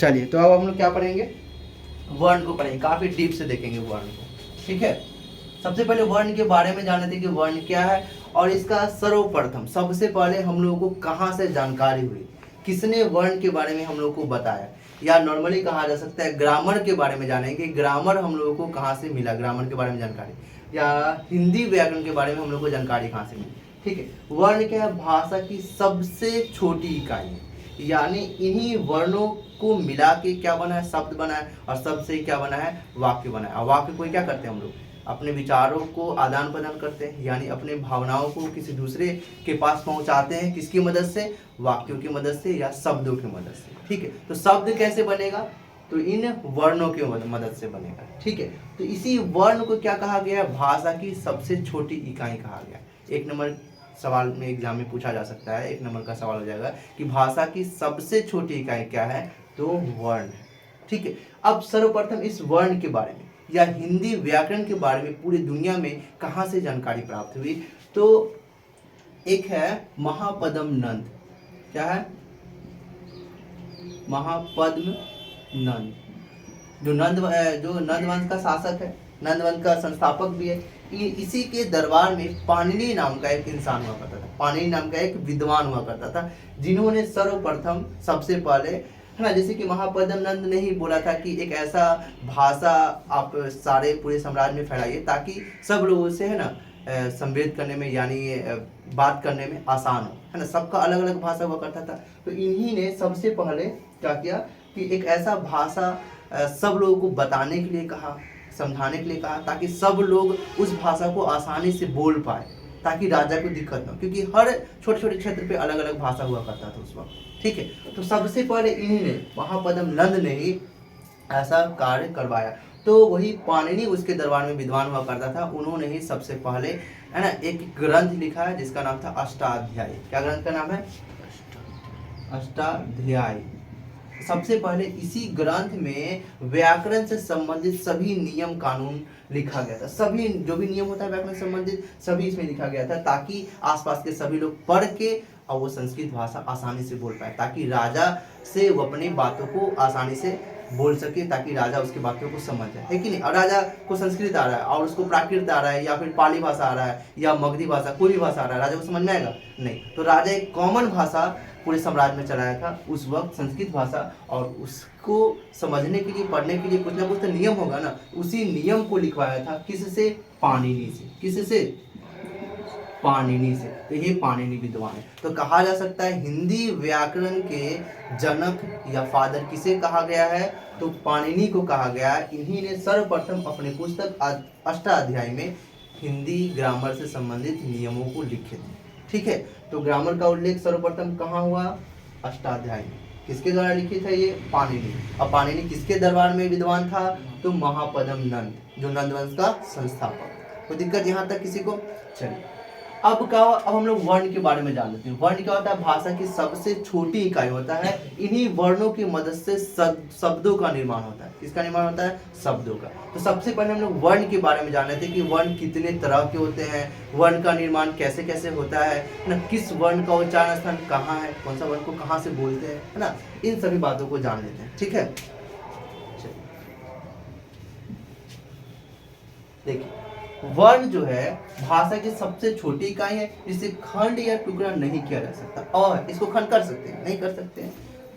चलिए, तो अब हम लोग क्या पढ़ेंगे, वर्ण को पढ़ेंगे, काफी डीप से देखेंगे वर्ण को। ठीक है, सबसे पहले वर्ण के बारे में जान लेते हैं कि वर्ण क्या है, और इसका सर्वप्रथम सबसे पहले हम लोगों को कहाँ से जानकारी हुई, किसने वर्ण के बारे में हम लोग को बताया, या नॉर्मली कहा जा सकता है ग्रामर के बारे में जानेंगे, ग्रामर हम लोगों को कहाँ से मिला, ग्रामर के बारे में जानकारी, या हिंदी व्याकरण के बारे में हम लोग को जानकारी कहाँ से मिली। ठीक है, वर्ण क्या है, भाषा की सबसे छोटी इकाई है, यानी इन्हीं वर्णों को मिला के क्या बना है, शब्द बना है, और शब्द से क्या बना है, वाक्य बना है। और वाक्य को क्या करते हैं हम लोग, अपने विचारों को आदान प्रदान करते हैं, यानी अपने भावनाओं को किसी दूसरे के पास पहुंचाते हैं, किसकी मदद से, वाक्यों की मदद से या शब्दों की मदद से। ठीक है, तो शब्द कैसे बनेगा, तो इन वर्णों की मदद से बनेगा। ठीक है, तो इसी वर्ण को क्या कहा गया है, भाषा की सबसे छोटी इकाई कहा गया। एक नंबर सवाल में एग्जाम में पूछा जा सकता है, एक नंबर का सवाल हो जाएगा कि भाषा की सबसे छोटी इकाई क्या है, तो वर्ण है। ठीक है, अब सर्वप्रथम इस वर्ण के बारे में या हिंदी व्याकरण के बारे में पूरी दुनिया में कहाँ से जानकारी प्राप्त हुई, तो एक है महापद्म नंद। क्या है, महापद्म नंद, जो नंद वंश का शासक है, नंद वंश का संस्थापक भी है। इसी के दरबार में पाणिनि नाम का एक इंसान हुआ करता था, पाणिनि नाम का एक विद्वान हुआ करता था, जिन्होंने सर्वप्रथम सबसे पहले, है ना, जैसे कि महापद्म नंद ने ही बोला था कि एक ऐसा भाषा आप सारे पूरे साम्राज्य में फैलाइए ताकि सब लोगों से, है ना, संवेद करने में, यानी बात करने में आसान हो, है ना, सबका अलग अलग भाषा हुआ करता था। तो इन्हीं ने सबसे पहले क्या किया कि एक ऐसा भाषा सब लोगों को बताने के लिए कहा, समझाने के लिए कहा, ताकि सब लोग उस भाषा को आसानी से बोल पाए, ताकि राजा को दिक्कत ना हो, क्योंकि हर छोटे छोटे क्षेत्र पे अलग अलग भाषा हुआ करता था उस वक्त। ठीक है, तो सबसे पहले इन्हीं ने, महापद्म नंद ने ही ऐसा कार्य करवाया। तो वही पाणिनि उसके दरबार में विद्वान हुआ करता था, उन्होंने ही सबसे पहले, है ना, एक ग्रंथ लिखा है जिसका नाम था अष्टाध्यायी। क्या ग्रंथ का नाम है, अष्टाध्यायी। सबसे पहले इसी ग्रंथ में व्याकरण से संबंधित सभी नियम कानून लिखा गया था, सभी जो भी नियम होता है व्याकरण से संबंधित सभी इसमें लिखा गया था, ताकि आसपास के सभी लोग पढ़ के और वो संस्कृत भाषा आसानी से बोल पाए, ताकि राजा से वो अपनी बातों को आसानी से बोल सके, ताकि राजा उसकी बातों को समझ जाए, है कि नहीं। और राजा को संस्कृत आ रहा है और उसको प्राकृत आ रहा है, या फिर पाली भाषा आ रहा है, या मगधी भाषा, कोई भी भाषा आ रहा है, राजा को समझ में आएगा नहीं। तो राजा एक कॉमन भाषा पूरे साम्राज्य में चलाया था उस वक्त, संस्कृत भाषा, और उसको समझने के लिए, पढ़ने के लिए कुछ ना कुछ तो नियम होगा ना, उसी नियम को लिखवाया था किससे, पाणिनि से। किससे, पाणिनि से। तो ये पाणिनि विद्वान है। तो कहा जा सकता है हिंदी व्याकरण के जनक या फादर किसे कहा गया है, तो पाणिनि को कहा गया है। इन्हीं ने सर्वप्रथम अपनी पुस्तक अष्टाध्यायी में हिंदी ग्रामर से संबंधित नियमों को लिखे थे। ठीक है, तो ग्रामर का उल्लेख सर्वप्रथम कहाँ हुआ, अष्टाध्यायी। किसके द्वारा लिखित है ये, पाणिनि। अब पाणिनि किसके दरबार में विद्वान था, तो महापद्म नंद, जो नंद वंश का संस्थापक। कोई दिक्कत यहाँ तक किसी को, चलिए अब हम लोग वर्ण के बारे में जान लेते हैं। वर्ण क्या होता है, भाषा की सबसे छोटी इकाई होता है। इन्हीं वर्णों की मदद से शब्दों का निर्माण होता है। किसका निर्माण होता है, शब्दों का। तो सबसे पहले हम लोग वर्ण के बारे में जान लेते हैं कि वर्ण कितने तरह के होते हैं, वर्ण का निर्माण कैसे कैसे होता है ना, किस वर्ण का उच्चारण स्थान कहाँ है, कौन सा वर्ण को कहाँ से बोलते हैं, है ना, इन सभी बातों को जान लेते हैं। ठीक है, देखिए वर्ण जो है भाषा की सबसे छोटी इकाई है, जिसे खंड या टुकड़ा नहीं किया जा सकता। अ है, इसको खंड कर सकते हैं, नहीं कर सकते हैं।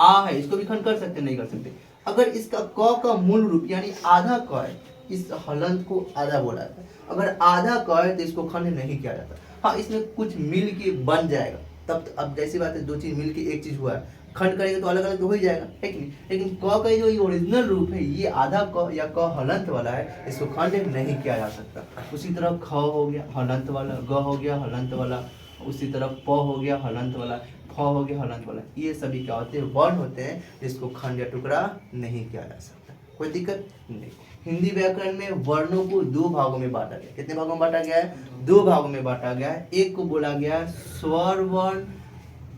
आ है, इसको भी खंड कर सकते हैं, नहीं कर सकते। अगर इसका क का मूल रूप यानी आधा क है, इस हलंत को आधा बोला जाता है। अगर आधा क है तो इसको खंड नहीं किया जाता। हाँ, इसमें कुछ मिल के बन जाएगा, तब अब जैसी बात है, दो चीज मिल के एक चीज हुआ है, खंड करेंगे तो अलग अलग तो हो ही जाएगा, है कि नहीं। लेकिन क का जो ओरिजिनल रूप है, ये आधा क या क हलंत वाला है, इसको खंड नहीं किया जा सकता। उसी तरह ख हो गया हलंत वाला, ग हो गया हलंत वाला, उसी तरह प हो गया हलंत वाला, फ हो गया हलंत वाला। ये सभी क्या होते हैं, वर्ण होते हैं, जिसको खंड या टुकड़ा नहीं किया जा सकता। कोई दिक्कत नहीं। हिंदी व्याकरण में वर्णों को दो भागों में बांटा गया। कितने भागों में बांटा गया है, दो भागों में बांटा गया है। एक को बोला गया है स्वर वर्ण,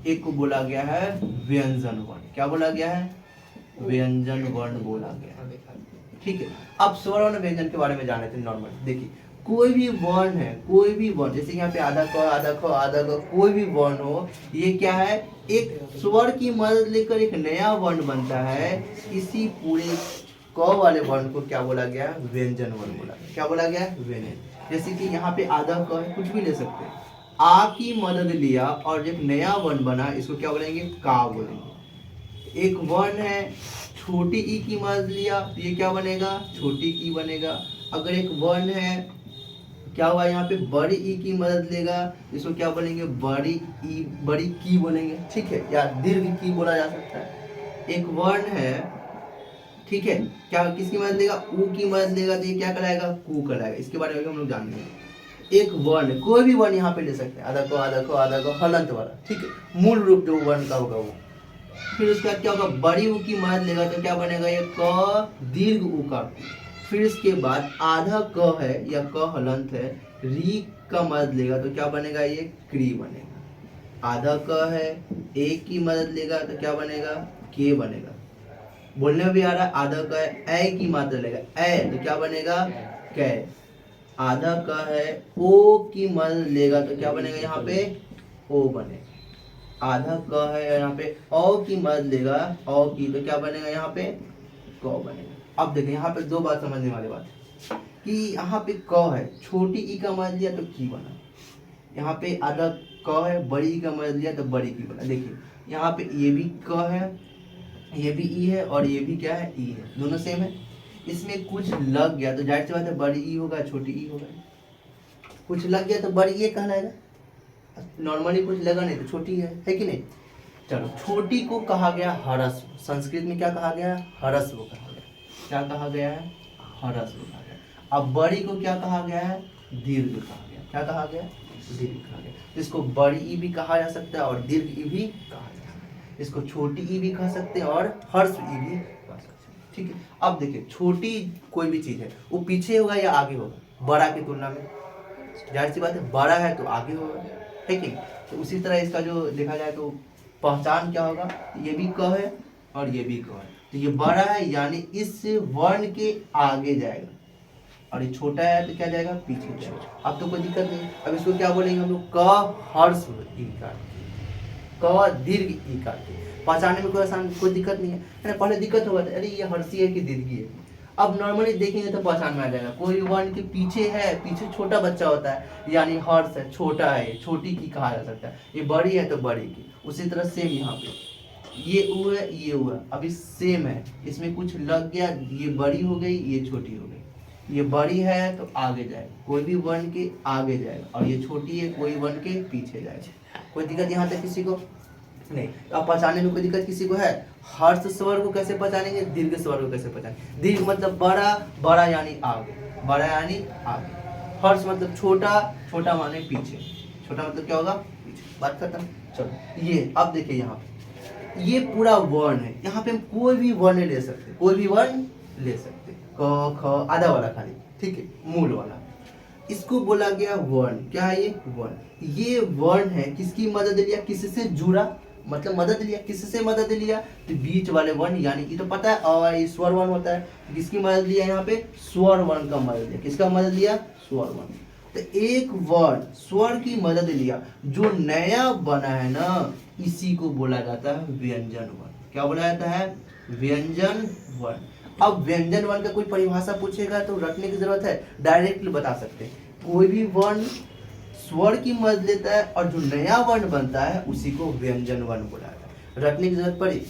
एक को बोला गया है व्यंजन वर्ण। क्या बोला गया है, व्यंजन वर्ण बोला गया है। ठीक है, अब स्वर और व्यंजन के बारे में जान लेते हैं। नॉर्मल देखिए, कोई भी वर्ण है, कोई भी वर्ण, जैसे यहाँ पे आधा क आधा ख आधा ग, कोई भी वर्ण हो, ये क्या है, एक स्वर की मदद लेकर एक नया वर्ण बनता है। इसी पूरे क वाले वर्ण को क्या बोला गया, व्यंजन वर्ण बोला गया। क्या बोला गया, व्यंजन। जैसे कि यहाँ पे आधा क है, कुछ भी ले सकते हैं, आ की मदद लिया और एक नया वर्ण बना, इसको क्या बोलेंगे, का बोलेंगे। एक वर्ण है, छोटी ई की मदद लिया तो ये क्या बनेगा, छोटी ई बनेगा। अगर एक वर्ण है, क्या हुआ यहाँ पे, बड़ी ई की मदद लेगा, इसको क्या बोलेंगे, बड़ी ई, बड़ी की बोलेंगे। ठीक है, या दीर्घ की बोला जा सकता है। एक वर्ण है, ठीक है, क्या किसकी मदद लेगा, ऊ की मदद लेगा तो ये क्या कहलाएगा, कू कहलाएगा। इसके बारे में हम लोग जानेंगे। एक वर्ण, कोई भी वर्ण यहाँ पे ले सकते हैं, आधा को आधा को आधा को, हलंत वाला, ठीक है, मूल रूप जो वर्ण का होगा वो। फिर उसके बाद क्या होगा, बड़ी ऊ की मदद लेगा तो क्या बनेगा, ये क दीर्घ ऊ का। फिर इसके बाद आधा क है या क हलंत है, री का मदद लेगा तो क्या बनेगा, ये क्री बनेगा। आधा क है, ए की मदद लेगा तो क्या बनेगा, के बनेगा। बोलने में भी आ रहा है, आधा क है, ए की मात्रा लेगा, ए तो क्या बनेगा, कै। आधा क है, ओ की मदद लेगा तो क्या बनेगा, यहाँ पे ओ बनेगा। आधा क है, यहाँ पे औ की मदद लेगा, औ की तो क्या बनेगा, यहाँ पे क बनेगा। अब देखिए यहाँ पे दो बात समझने वाली बात है कि यहाँ पे क है, छोटी ई का मदद लिया तो की बना। यहाँ पे आधा क है, बड़ी ई का मदद लिया तो बड़ी की बना। देखिए यहाँ पे ये भी क है, ये भी ई है और ये भी क्या है, ई है, दोनों सेम है। इसमें कुछ लग गया तो जाहिर सी बात है बड़ी ई होगा, छोटी ई होगा। कुछ लग गया तो बड़ी ये कहलाएगा, नॉर्मली कुछ लगा नहीं तो छोटी है कि नहीं। चलो, छोटी को कहा गया हरस्व, संस्कृत में क्या कहा गया, हरस्व कहा गया। क्या कहा गया है, हरस्व कहा गया। अब बड़ी को क्या कहा गया है, दीर्घ कहा गया। क्या कहा गया, दीर्घ कहा गया। इसको बड़ी ई भी कहा जा सकता है और दीर्घ ई भी कहा जा सकता है। इसको छोटी ई भी कह सकते हैं और हर्ष ई भी कह सकते हैं। ठीक है, अब देखिए छोटी कोई भी चीज है वो पीछे होगा या आगे होगा, बड़ा की तुलना में। जाहिर सी बात है बड़ा है तो आगे होगा, ठीक है। तो उसी तरह इसका जो देखा जाए तो पहचान क्या होगा, ये भी क है और ये भी क है, तो ये बड़ा है यानी इस वर्ण के आगे जाएगा और ये छोटा है तो क्या जाएगा, पीछे जाएगा। अब तो कोई दिक्कत नहीं। अब इसको क्या बोलेंगे हम लोग, क हर्ष ई काट, क दीर्घ ई काट। पहचानने में कोई आसान कोई दिक्कत नहीं है। पहले दिक्कत होगा तो अरे ये हर्षी है कि दीर्घी है। अब नॉर्मली देखेंगे तो पहचान में आ जाएगा। कोई वर्ण के पीछे है, पीछे छोटा बच्चा होता है यानी हर्ष है, छोटा है, छोटी की कहा जा सकता है। ये बड़ी है तो बड़ी की। उसी तरह सेम यहाँ पे ये ऊ है, ये ऊ है, अभी सेम है, इसमें कुछ लग गया, ये बड़ी हो गई, ये छोटी हो गई। ये बड़ी है तो आगे जाएगा, कोई भी वर्ण के आगे जाएगा, और ये छोटी है कोई वर्ण के पीछे जाएगा। कोई दिक्कत यहाँ तक किसी को नहीं। अब पहचानने में कोई दिक्कत किसी को है। हर्ष स्वर को कैसे पहचानेंगे, दीर्घ स्वर को कैसे पहचानेंगे। दीर्घ मतलब बड़ा, बड़ा यानी आगे, बड़ा यानी आगे। हर्ष मतलब छोटा, छोटा माने पीछे, छोटा मतलब क्या होगा, पीछे। बात खत्म। चलो ये अब देखिए यहाँ पे ये पूरा वर्ण है। यहाँ पे हम कोई भी वर्ण ले सकते, कोई भी वर्ण ले सकते, क ख आधा वाला खाली, ठीक है, मूल वाला। इसको बोला गया वर्ण। क्या है ये, वर्ण। ये वर्ण है, किसकी मदद लिया, किससे जुड़ा, मतलब मदद लिया, किससे मदद लिया, तो बीच वाले वर्ण यानी ये तो पता है और ये स्वर वर्ण होता है। किसकी मदद लिया यहाँ पे, स्वर वर्ण का मदद लिया। किसका मदद लिया, स्वर वर्ण। तो एक वर्ण स्वर की मदद लिया, जो नया बना है ना, इसी को बोला जाता है व्यंजन वर्ण। क्या बोला जाता है, व्यंजन वर्ण। अब व्यंजन वर्ण का कोई परिभाषा पूछेगा तो रटने की जरूरत है, डायरेक्टली बता सकते हैं। कोई भी वर्ण स्वर की मदद लेता है और जो नया वर्ण बनता है उसी को व्यंजन वर्ण बोला जाता है। रटने की जरूरत पड़ी,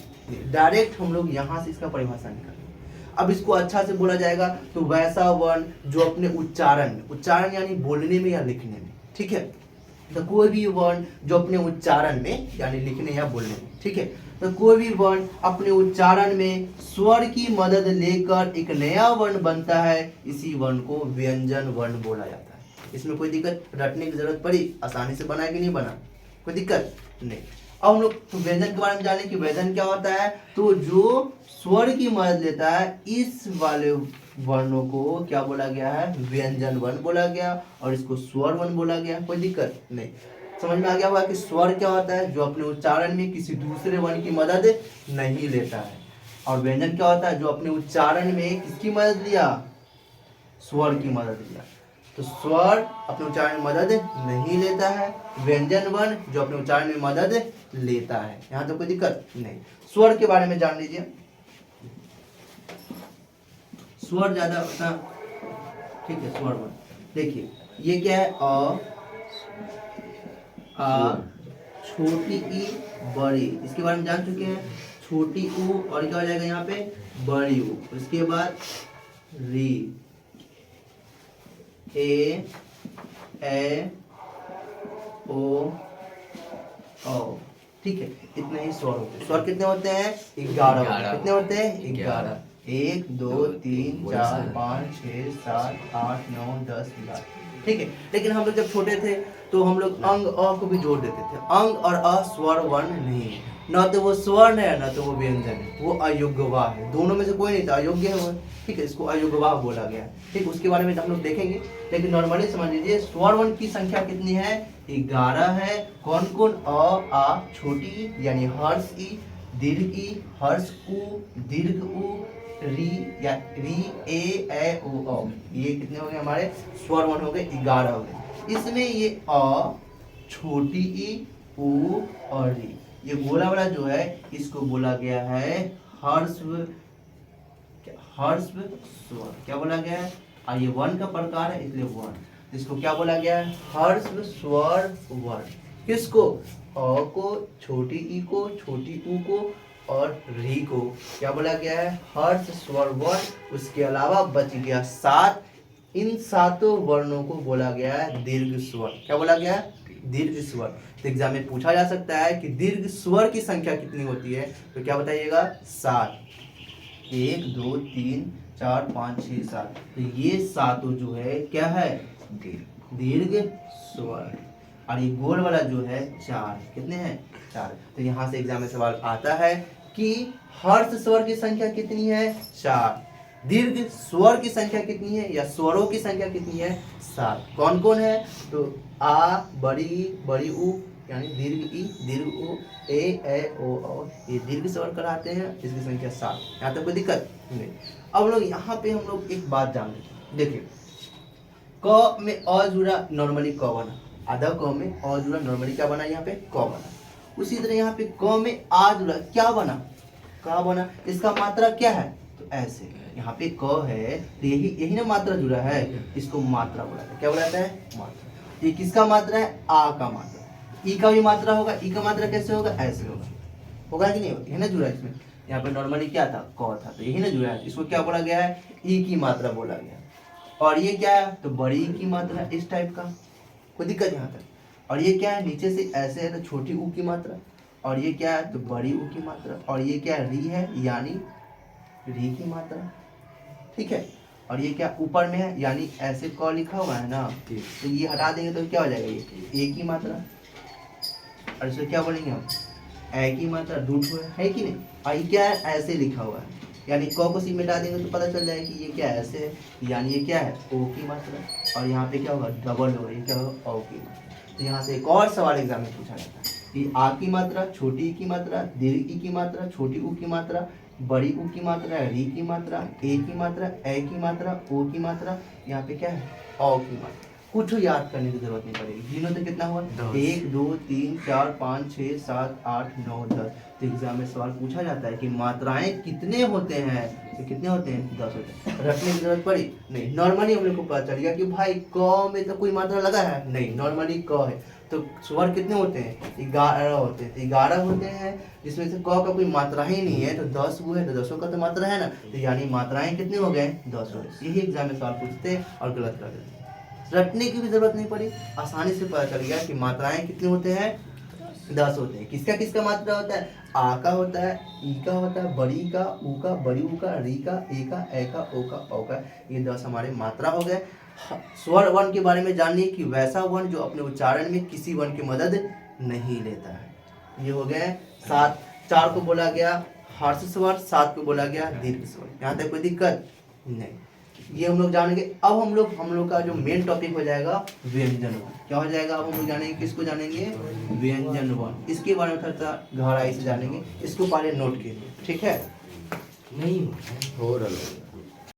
डायरेक्ट हम लोग यहाँ से इसका परिभाषा निकालेंगे। अब इसको अच्छा से बोला जाएगा तो वैसा वर्ण जो अपने उच्चारण में, उच्चारण यानी बोलने में या लिखने में, ठीक है, तो कोई भी वर्ण जो अपने उच्चारण में यानी लिखने या बोलने में, ठीक है, तो कोई भी वर्ण अपने उच्चारण में स्वर की मदद लेकर एक नया वर्ण बनता है, इसी वर्ण को व्यंजन वर्ण बोला जाता है। इसमें कोई दिक्कत, रटने की जरूरत पड़ी, आसानी से बना कि नहीं बना, कोई दिक्कत नहीं। अब हम लोग तो व्यंजन के बारे में जाने कि व्यंजन क्या होता है, तो जो स्वर की मदद लेता है, इस वाले वर्णों को क्या बोला गया है, व्यंजन वर्ण बोला गया, और इसको स्वर वर्ण बोला गया। कोई दिक्कत नहीं, समझ में आ गया होगा कि स्वर क्या होता है, जो अपने उच्चारण में किसी दूसरे वर्ण की मदद नहीं लेता है, और व्यंजन क्या होता है, जो अपने उच्चारण में किसकी मदद लिया, स्वर की मदद लिया। तो स्वर अपने उच्चारण में मदद नहीं लेता है, व्यंजन वर्ण जो अपने उच्चारण में मदद लेता है। यहाँ तो कोई दिक्कत नहीं। स्वर के बारे में जान लीजिए। स्वर ज्यादा होता, ठीक है, स्वर वर्ण देखिए ये क्या है, आ, छोटी ई बड़ी, इसके बारे में जान चुके हैं। छोटी ऊ और क्या हो जाएगा यहाँ पे, बड़ी ऊ। उसके बाद री, ए ओ ठीक है, इतने ही स्वर होते हैं। स्वर कितने होते हैं, 11। कितने होते हैं, 11। 1 2 3 4 5 6 7 8 9 10 11, ठीक है। लेकिन हम लोग जब छोटे थे तो हम लोग अंग अ को भी जोड़ देते थे। अंग और अ स्वर वर्ण नहीं है, ना तो वो स्वर्ण है ना तो वो व्यंजन है, वो अयोग्यवाह है। दोनों में से कोई नहीं था, अयोग्य है वो, ठीक है, इसको अयोग्यवाह बोला गया है। ठीक, उसके बारे में हम लोग देखेंगे, लेकिन नॉर्मली समझ लीजिए स्वर वर्ण की संख्या कितनी है, 11 है। कौन कौन, अ आ, छोटी ई यानी हर्ष ई, दीर्घ ई, हर्ष उ, दीर्घ उ, री या री, ए ओ। ये कितने हो गए हमारे स्वर वर्ण हो गए, 11 हो गए। इसमें ये अ, छोटी ई, उ और री, ये गोला वाला जो है इसको बोला गया है हर्स्व स्वर। क्या बोला गया है, ये वर्ण का प्रकार है इसलिए वर्ण, इसको क्या बोला गया है, हर्स्व स्वर वर्ण। किसको, अ को, छोटी ई को, छोटी ऊ को और री को क्या बोला गया है, हर्ष स्वर वर्ण। उसके अलावा बच गया 7, इन 7 वर्णों को बोला गया है दीर्घ स्वर। क्या बोला गया है, दीर्घ स्वर। तो एग्जाम में पूछा जा सकता है कि दीर्घ स्वर की संख्या कितनी होती है, तो क्या बताइएगा, 7। 1 2 3 4 5 6 7, तो ये 7 जो है क्या है, दीर्घ स्वर। और ये गोल वाला जो है 4, कितने हैं, 4। तो यहाँ से एग्जाम में सवाल आता है कि हर्ष स्वर की संख्या कितनी है, 4। दीर्घ स्वर की संख्या कितनी है या स्वरों की संख्या कितनी है, 7। कौन कौन है, तो आ, बड़ी ऊ यानी दीर्घ ई, दीर्घ उ, ए ओ, ये दीर्घ स्वर कराते हैं, इसकी संख्या 7। यहाँ तक कोई दिक्कत नहीं। अब लोग यहाँ पे हम लोग एक बात जान लेते हैं। देखिए क में अ जुड़ा, नॉर्मली क बना, आधा क में अ जुड़ा, नॉर्मली क्या बना, यहाँ पे क बना। उसी तरह यहाँ पे क में आ जुड़ा, क्या बना, का बना। इसका मात्रा क्या है, तो ऐसे यहाँ पे क है तो यही ना मात्रा जुड़ा है, इसको मात्रा बुलाते हैं। क्या बुलाता है, मात्रा। ये किसका मात्रा है, आ का मात्रा। ई का भी मात्रा होगा, ई का मात्रा कैसे होगा, ऐसे होगा कि नहीं होगा, यही ना जुड़ा है इसमें। यहाँ पे नॉर्मली क्या था, क था, तो यही ना जुड़ा है, इसको क्या बोला गया है, ई की मात्रा बोला गया। और ये क्या है, तो बड़ी की मात्रा, इस टाइप का, कोई दिक्कत यहाँ तक। और ये क्या है, नीचे से ऐसे है तो छोटी ऊ की मात्रा, और ये क्या है, तो बड़ी ऊ की मात्रा। और ये क्या री है, यानी री की मात्रा, ठीक है। और ये क्या ऊपर में है, यानी ऐसे क लिखा हुआ है ना, तो ये हटा देंगे तो क्या हो जाएगा, ये ए की मात्रा। और इसे क्या बोलेंगे हम, ए की मात्रा, रूट है कि नहीं। और ये क्या है, ऐसे लिखा हुआ है, यानी क को सी में हटा देंगे तो पता चल जाएगा कि ये क्या है, ऐसे है, यानी ये क्या है, ओ की मात्रा। और यहाँ पे क्या होगा, डबल होगा, ये क्या होगा, ओ की मात्रा। तो यहाँ से एक और सवाल एग्जाम में पूछा जाता है कि आ की मात्रा, छोटी ई की मात्रा, दीर्घ ई की मात्रा, छोटी ऊ की मात्रा, बड़ी ऊ की मात्रा, री की मात्रा, ए की मात्रा, ए की मात्रा, ओ की मात्रा, यहाँ पे क्या है, ओ की मात्रा। कुछ याद करने की जरूरत नहीं पड़ेगी। गिनो तो कितना हुआ, 1 2 3 4 5 6 7 8 9 10। तो एग्जाम में सवाल पूछा जाता है कि मात्राएं कितने होते हैं, तो कितने होते हैं, 10 होते हैं। रखने की जरूरत पड़ी नहीं, नॉर्मली हम लोग को पता चल गया कि भाई क में तो कोई मात्रा लगा है नहीं, नॉर्मली क है। तो स्वर कितने होते हैं, 11 होते हैं। 11 होते हैं जिसमें से क का कोई मात्रा ही नहीं है, तो 10 हुए, तो 10 का तो मात्रा है ना, तो यानी मात्राएं कितने हो गए, 10 हो गए। यही एग्जाम में सवाल पूछते हैं और गलत कर देते हैं। रटने की भी जरूरत नहीं पड़ी, आसानी से पता चल गया कि मात्राएं कितने होते हैं, 10 होते हैं। किसका किसका मात्रा होता है, आ का होता है, ई का होता है, बड़ी का, ऊ का, बड़ी ऊ का, री का, ए का, ए का, ओ का, औ का, ये 10 हमारे मात्रा हो गए। स्वर वर्ण के बारे में जानिए कि वैसा वर्ण जो अपने उच्चारण में किसी वर्ण की मदद नहीं लेता है। ये हो गए 7। 4 को बोला गया हर्ष स्वर, 7 को बोला गया दीर्घ स्वर। यहाँ तक कोई दिक्कत नहीं, ये हम लोग जानेंगे। अब हम लोग का जो मेन टॉपिक हो जाएगा व्यंजन वर्ण। क्या हो जाएगा, अब हम लोग जानेंगे, किसको जानेंगे, व्यंजन वर्ण। इसके बारे में थोड़ा गहराई से जानेंगे, इसको पहले नोट कीजिए, ठीक है। नहीं हो रहा है।